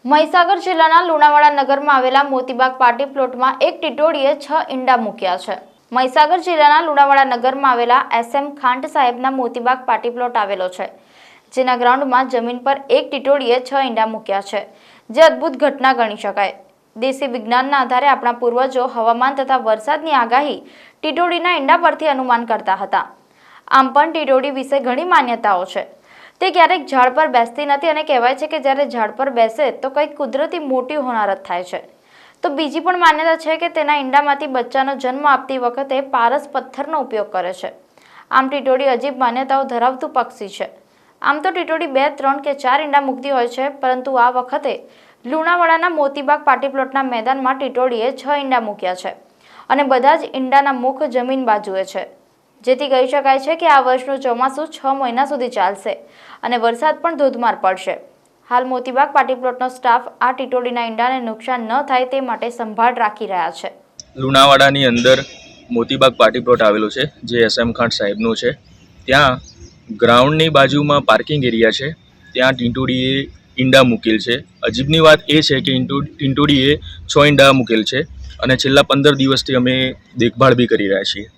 મહીસાગર જિલ્લાના લુણાવાડા નગરમાં આવેલા મોતીબાગ પાર્ટી પ્લોટમાં એક ટીટોડીએ 6 ઈંડા મૂક્યા છે। મહીસાગર જિલ્લાના લુણાવાડા નગરમાં આવેલા SM ખાંટ સાહેબના મોતીબાગ પાર્ટી પ્લોટ આવેલો છે, જેના ગ્રાઉન્ડમાં જમીન પર એક ટીટોડીએ 6 ઈંડા મૂક્યા છે, જે અદ્ભુત ઘટના ગણી શકાય। દેશી વિજ્ઞાનના આધારે આપણા પૂર્વજો હવામાન તથા વરસાદની આગાહી ટીટોડીના ઈંડા પરથી અનુમાન કરતા હતા। આમ પણ ટીટોડી વિશે ઘણી માન્યતાઓ છે। તે ક્યારેક ઝાડ પર બેસતી નથી અને કહેવાય છે કે જ્યારે ઝાડ પર બેસે તો કંઈક કુદરતી મોટી હોનારત થાય છે। તો બીજી પણ માન્યતા છે કે તેના ઈંડામાંથી બચ્ચાનો જન્મ આપતી વખતે પારસ પથ્થરનો ઉપયોગ કરે છે। આમ ટીટોડી અજીબ માન્યતાઓ ધરાવતું પક્ષી છે। આમ તો ટીટોડી 2, 3 કે 4 ઈંડા મૂકતી હોય છે, પરંતુ આ વખતે લુણાવાડાના મોતીબાગ પાર્ટી પ્લોટના મેદાનમાં ટીટોડીએ 6 ઈંડા મૂક્યા છે અને બધા જ ઈંડાના મુખ જમીન બાજુએ છે, જેથી કહી શકાય છે કે આ વર્ષનું ચોમાસું 6 મહિના સુધી ચાલશે અને વરસાદ પણ ધોધમાર પડશે। હાલ મોતીબાગ પાર્ટી પ્લોટનો સ્ટાફ આ ટીટોડીના ઈંડાને નુકસાન ન થાય તે માટે સંભાળ રાખી રહ્યા છે। લુણાવાડાની અંદર મોતીબાગ પાર્ટી પ્લોટ આવેલો છે, જે SM ખાંટ સાહેબનો છે। ત્યાં ગ્રાઉન્ડની બાજુમાં પાર્કિંગ એરિયા છે, ત્યાં ટીટોડીએ ઈંડા મૂકેલ છે। અજીબની વાત એ છે કે ટીટોડીએ 6 ઈંડા મૂકેલ છે અને છેલ્લા 15 દિવસથી અમે દેખભાળ બી કરી રહ્યા છીએ।